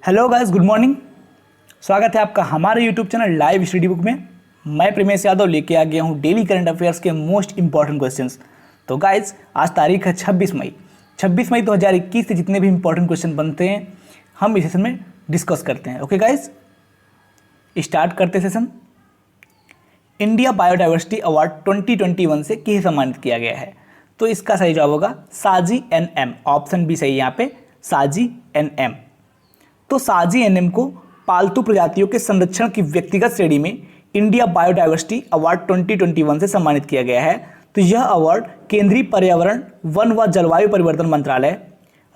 Hello guys, good morning. स्वागत है आपका हमारे YouTube channel live study book में। मैं प्रेमेश यादव लेके आ गया हूँ डेली करंट अफेयर्स के मोस्ट इंपॉर्टेंट क्वेश्चंस। तो गाइस, आज तारीख है 26 मई 2021 से जितने भी इंपॉर्टेंट क्वेश्चन बनते हैं हम इस सेशन में डिस्कस करते हैं। ओके गाइस, स्टार्ट करते सेशन। इंडिया बायोडाइवर्सिटी अवार्ड 2021 से किसे सम्मानित किया गया है? तो इसका सही जवाब होगा साजी एनएम। ऑप्शन बी सही है यहाँ पे, साजी एनएम। तो साजी एनएम को पालतू प्रजातियों के संरक्षण की व्यक्तिगत श्रेणी में इंडिया बायोडाइवर्सिटी अवार्ड 2021 से सम्मानित किया गया है। तो यह अवार्ड केंद्रीय पर्यावरण, वन व जलवायु परिवर्तन मंत्रालय,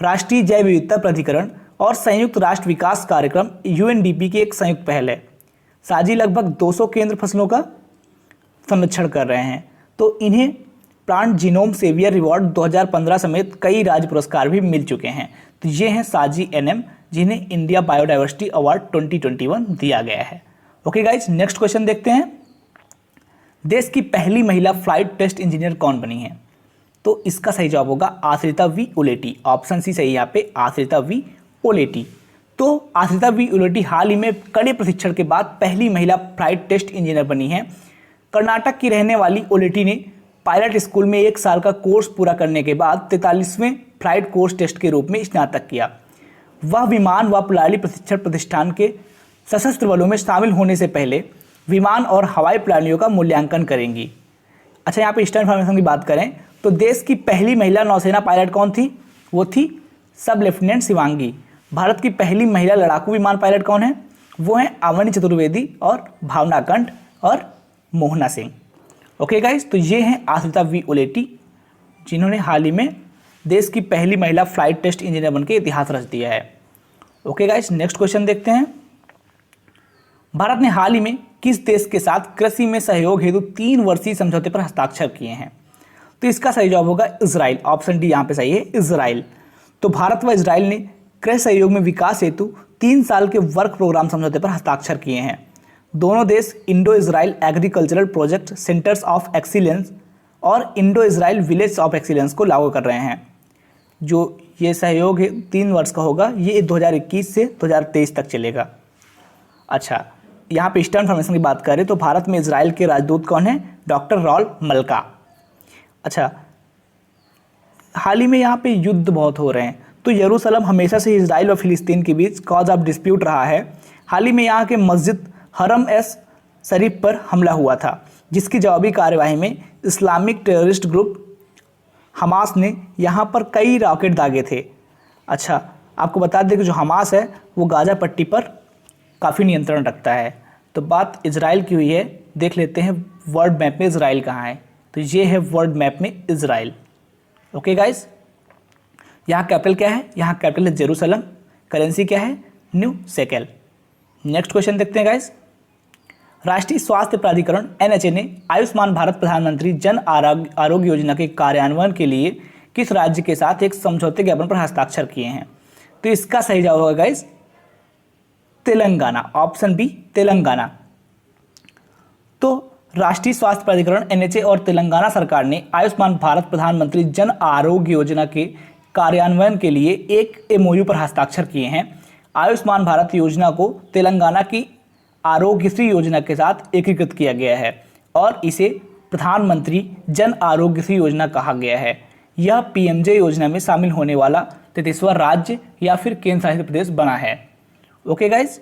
राष्ट्रीय जैव विविधता प्राधिकरण और संयुक्त राष्ट्र विकास कार्यक्रम यूएनडीपी की एक संयुक्त पहल है। साजी लगभग 200 केंद्र फसलों का संरक्षण कर रहे हैं। तो इन्हें प्लांट जीनोम सेवियर रिवॉर्ड 2015 समेत कई राज्य पुरस्कार भी मिल चुके हैं। तो ये हैं साजी एनएम, जिन्हें इंडिया बायोडाइवर्सिटी अवार्ड 2021 दिया गया है। ओके गाइज, नेक्स्ट क्वेश्चन देखते हैं। देश की पहली महिला फ्लाइट टेस्ट इंजीनियर कौन बनी है? तो इसका सही जवाब होगा आश्रिता वी उलेटी। ऑप्शन सी सही यहाँ पे, आश्रिता वी उलेटी। तो आश्रिता वी उलेटी हाल ही में कड़े प्रशिक्षण के बाद पहली महिला फ्लाइट टेस्ट इंजीनियर बनी है। कर्नाटक की रहने वाली उलेटी ने पायलट स्कूल में 1 साल का कोर्स पूरा करने के बाद 43वें फ्लाइट कोर्स टेस्ट के रूप में स्नातक किया। वह विमान व प्रणाली प्रशिक्षण प्रतिष्ठान के सशस्त्र बलों में शामिल होने से पहले विमान और हवाई प्रणालियों का मूल्यांकन करेंगी। अच्छा, यहाँ पे ईस्टर्न इन्फॉर्मेशन की बात करें तो देश की पहली महिला नौसेना पायलट कौन थी? वो थी सब लेफ्टिनेंट शिवांगी। भारत की पहली महिला लड़ाकू विमान पायलट कौन है? वो हैं अवनी चतुर्वेदी और भावना कंठ और मोहना सिंह। ओके गाइज, तो ये हैं आश्रिता वी उलेटी, जिन्होंने हाल ही में देश की पहली महिला फ्लाइट टेस्ट इंजीनियर बनकर इतिहास रच दिया है। ओके गाइज, नेक्स्ट क्वेश्चन देखते हैं। भारत ने हाल ही में किस देश के साथ कृषि में सहयोग हेतु 3 वर्षीय समझौते पर हस्ताक्षर किए हैं? तो इसका सही जवाब होगा इजराइल। ऑप्शन डी यहाँ पे सही है, इजराइल। तो भारत व इजराइल ने कृषि सहयोग में विकास हेतु 3 साल के वर्क प्रोग्राम समझौते पर हस्ताक्षर किए हैं। दोनों देश Indo Israel agricultural project centres of excellence और Indo Israel village of excellence को लागू कर रहे हैं। जो ये सहयोग है 3 वर्ष का होगा, ये 2021 से 2023 तक चलेगा। अच्छा, यहाँ पे ईस्टर्न इन्फॉर्मेशन की बात करें तो भारत में इजराइल के राजदूत कौन है? Doctor Ron Malka. अच्छा, हाल ही में यहाँ पे युद्ध बहुत हो रहे हैं, तो यरूशलेम हमेशा से इजराइल और फिलिस्तीन के बीच कॉज ऑफ डिस्प्यूट रहा है। हाल ही में यहाँ के मस्जिद हरम एस शरीफ पर हमला हुआ था, जिसकी जवाबी कार्यवाही में इस्लामिक टेररिस्ट ग्रुप हमास ने यहाँ पर कई रॉकेट दागे थे। अच्छा, आपको बता दें कि जो हमास है वो गाजा पट्टी पर काफ़ी नियंत्रण रखता है। तो बात इजराइल की हुई है, देख लेते हैं वर्ल्ड मैप में इजराइल कहाँ है। तो ये है वर्ल्ड मैप में इजराइल। ओके गाइस, यहाँ कैपिटल क्या है? यहाँ कैपिटल है जेरूसलम। करेंसी क्या है? New shekel. नेक्स्ट क्वेश्चन देखते हैं गाइस। राष्ट्रीय स्वास्थ्य प्राधिकरण एनएचए ने आयुष्मान भारत प्रधानमंत्री जन आरोग्य योजना के कार्यान्वयन के लिए किस राज्य के साथ एक समझौते ज्ञापन पर हस्ताक्षर किए हैं? तो इसका सही जवाब होगा guys Telangana. Option B, Telangana. तो राष्ट्रीय स्वास्थ्य प्राधिकरण एनएचए और तेलंगाना सरकार ने आयुष्मान भारत प्रधानमंत्री जन आरोग्य योजना के कार्यान्वयन के लिए एक एमओयू पर हस्ताक्षर किए हैं। आयुष्मान भारत योजना को तेलंगाना की आरोग्यश्री योजना के साथ एकीकृत किया गया है और इसे प्रधानमंत्री जन आरोग्यश्री योजना कहा गया है। यह पीएमजे योजना में शामिल होने वाला 33वां राज्य या फिर केंद्र शासित प्रदेश बना है। ओके गाइज,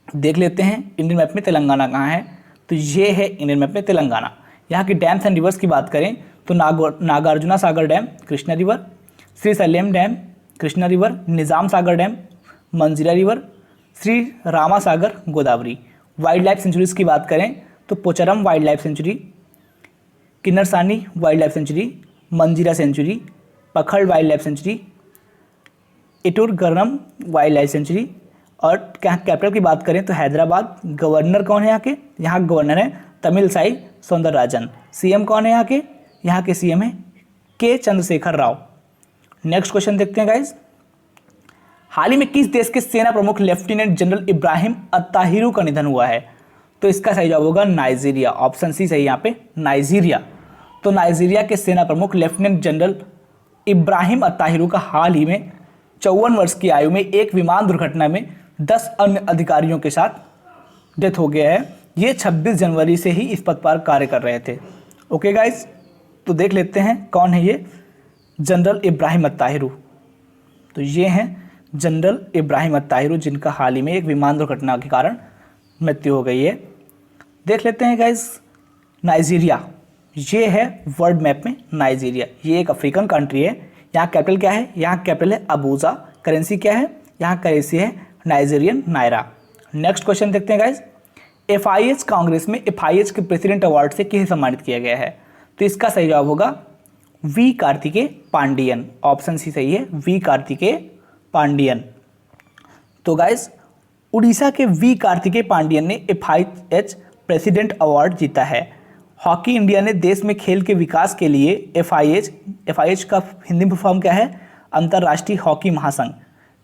देख लेते हैं इंडियन मैप में तेलंगाना कहाँ है। तो ये है इंडियन मैप में तेलंगाना। यहाँ की डैम्स एंड रिवर्स की बात करें तो Nagarjuna Sagar dam, Krishna river, Srisailam dam, Krishna river, Nizam Sagar dam, Manjira river, Shri Rama Sagar, Godavari. Wildlife sanctuaries की बात करें तो Pocharam wildlife sanctuary, Kinnerasani wildlife sanctuary, Manjira sanctuary, Pakhal wildlife sanctuary, Eturnagaram wildlife sanctuary. और कैपिटल की बात करें तो हैदराबाद। गवर्नर कौन है यहाँ के? यहाँ गवर्नर है तमिलसाई सौंदरराजन। सीएम कौन है यहाँ के? यहाँ के सीएम है के चंद्रशेखर राव। नेक्स्ट क्वेश्चन देखते हैं गाइज। हाल ही में किस देश के सेना प्रमुख लेफ्टिनेंट जनरल इब्राहिम अत्ताहिरू का निधन हुआ है? तो इसका सही जवाब होगा नाइजीरिया। ऑप्शन सी सही यहाँ पे, नाइजीरिया। तो नाइजीरिया के सेना प्रमुख लेफ्टिनेंट जनरल इब्राहिम अत्ताहिरू का हाल ही में 54 वर्ष की आयु में एक विमान दुर्घटना में 10 अन्य अधिकारियों के साथ डेथ हो गया है। ये 26 जनवरी से ही इस पद पर कार्य कर रहे थे। ओके गाइस, तो देख लेते हैं कौन है ये जनरल इब्राहिम अत्ताहिरू। तो ये हैं जनरल इब्राहिम अत्ताहिरू, जिनका हाल ही में एक विमान दुर्घटना के कारण मृत्यु हो गई है। देख लेते हैं गाइस नाइजीरिया, ये है वर्ल्ड मैप में नाइजीरिया। ये एक अफ्रीकन कंट्री है। यहाँ कैपिटल क्या है? यहाँ कैपिटल है अबूजा। करेंसी क्या है? यहाँ करेंसी है नाइजीरियन नायरा। नेक्स्ट क्वेश्चन देखते हैं गाइस, FIH कांग्रेस में FIH के प्रेसिडेंट अवार्ड से किसे सम्मानित किया गया है? तो इसका सही जवाब होगा V Karthikeya Pandian. Option C सही है, वी कार्तिकेय पांडियन। तो गाइस उड़ीसा के वी कार्तिकेय पांडियन ने FIH प्रेसिडेंट अवार्ड जीता है। हॉकी इंडिया ने देश में खेल के विकास के लिए FIH का हिंदी में फॉर्म क्या है? अंतर्राष्ट्रीय हॉकी महासंघ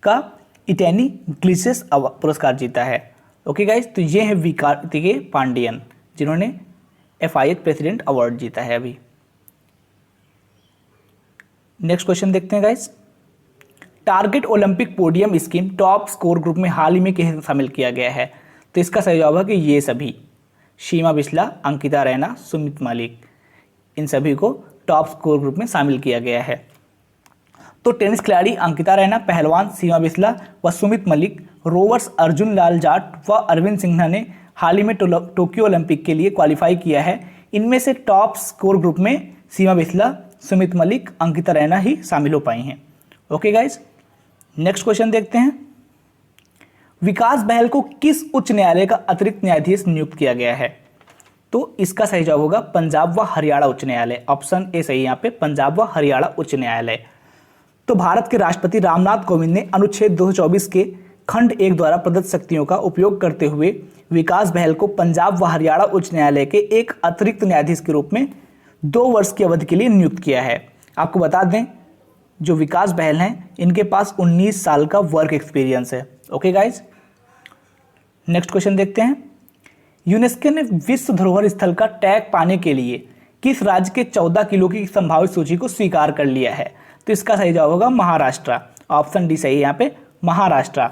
का इटैनी ग्लिसेस पुरस्कार जीता है। ओके गाइस, तो ये है वी कार्तिकेय पांडियन, जिन्होंने FIH प्रेसिडेंट अवार्ड जीता है अभी। नेक्स्ट क्वेश्चन देखते हैं guys, target Olympic podium scheme top score group में हाल ही में किसे शामिल किया गया है? तो इसका सही जवाब है कि ये सभी, सीमा बिस्ला, अंकिता रैना, सुमित मलिक, इन सभी को टॉप स्कोर ग्रुप में शामिल किया गया है। तो टेनिस खिलाड़ी अंकिता रैना, पहलवान सीमा बिस्ला व सुमित मलिक, रोवर्स अर्जुन लाल जाट व अरविंद सिन्हा ने हाल ही में टोक्यो ओलंपिक के लिए क्वालिफाई किया है। इनमें से टॉप स्कोर ग्रुप में सीमा बिस्ला, सुमित मलिक, अंकिता रैना ही शामिल हो पाई हैं। ओके गाइज, नेक्स्ट क्वेश्चन देखते हैं, विकास बहल को किस उच्च न्यायालय का अतिरिक्त न्यायाधीश नियुक्त किया गया है? तो इसका सही जवाब होगा पंजाब व हरियाणा उच्च न्यायालय। ऑप्शन ए सही यहाँ पे, पंजाब व हरियाणा उच्च न्यायालय। तो भारत के राष्ट्रपति रामनाथ कोविंद ने अनुच्छेद 224 के खंड 1 द्वारा प्रदत्त शक्तियों का उपयोग करते हुए विकास बहल को पंजाब व हरियाणा उच्च न्यायालय के एक अतिरिक्त न्यायाधीश के रूप में 2 वर्ष की अवधि के लिए नियुक्त किया है। आपको बता दें, जो विकास बहल हैं इनके पास 19 साल का वर्क एक्सपीरियंस है। ओके गाइज, नेक्स्ट क्वेश्चन देखते हैं, यूनेस्को ने विश्व धरोहर स्थल का टैग पाने के लिए किस राज्य के 14 किलो की संभावित सूची को स्वीकार कर लिया है? तो इसका सही जवाब होगा महाराष्ट्र। ऑप्शन डी सही है यहाँ पे, महाराष्ट्र।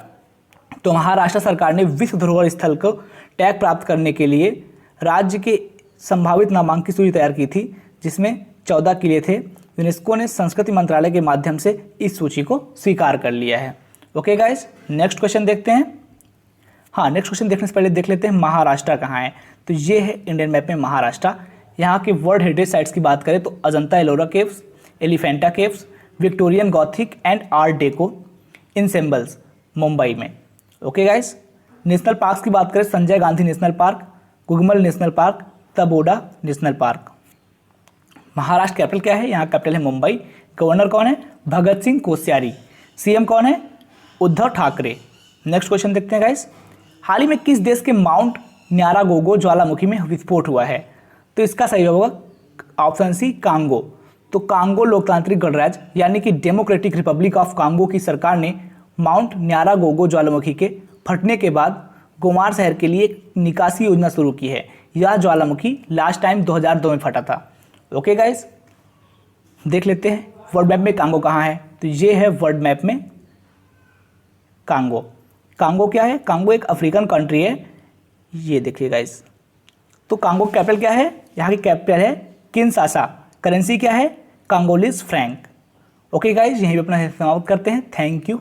तो महाराष्ट्र सरकार ने विश्व धरोहर स्थल को टैग प्राप्त करने के लिए राज्य के संभावित नामांकित सूची तैयार की थी, जिसमें 14 किले थे। यूनेस्को ने संस्कृति मंत्रालय के माध्यम से इस सूची को स्वीकार कर लिया है। ओके गाइज, नेक्स्ट क्वेश्चन देखते हैं। हाँ, नेक्स्ट क्वेश्चन देखने से पहले देख लेते हैं महाराष्ट्र कहाँ है। तो ये है इंडियन मैप में महाराष्ट्र। यहाँ के वर्ल्ड हेरिटेज साइट्स की बात करें तो Ajanta Ellora caves, Elephanta caves, Victorian Gothic and Art Deco ensembles Mumbai में। ओके गाइस, नेशनल पार्क्स की बात करें, Sanjay Gandhi national park, Gugamal national park, Tadoba national park. Maharashtra capital क्या है? यहाँ कैपिटल है मुंबई। गवर्नर कौन है? भगत सिंह कोश्यारी। सीएम कौन है? उद्धव ठाकरे। नेक्स्ट क्वेश्चन देखते हैं गाइस, हाल ही में किस देश के माउंट न्यारागोगो ज्वालामुखी में विस्फोट हुआ है? तो इसका सही होगा ऑप्शन सी, कांगो। तो कांगो लोकतांत्रिक गणराज्य यानी कि डेमोक्रेटिक रिपब्लिक ऑफ कांगो की सरकार ने माउंट न्यारागोगो ज्वालामुखी के फटने के बाद गोमार शहर के लिए एक निकासी योजना शुरू की है। यह ज्वालामुखी लास्ट टाइम 2002 में फटा था। ओके गाइस, देख लेते हैं वर्ल्ड मैप में कांगो कहाँ है। तो ये है वर्ल्ड मैप में कांगो। कांगो क्या है? कांगो एक अफ्रीकन कंट्री है। ये देखिए गाइस, तो कांगो कैपिटल क्या है? यहाँ की कैपिटल है किनशासा। करेंसी क्या है? कांगोलीज फ्रैंक। ओके गाइस, यहीं पे अपना समाप्त करते हैं। Thank you.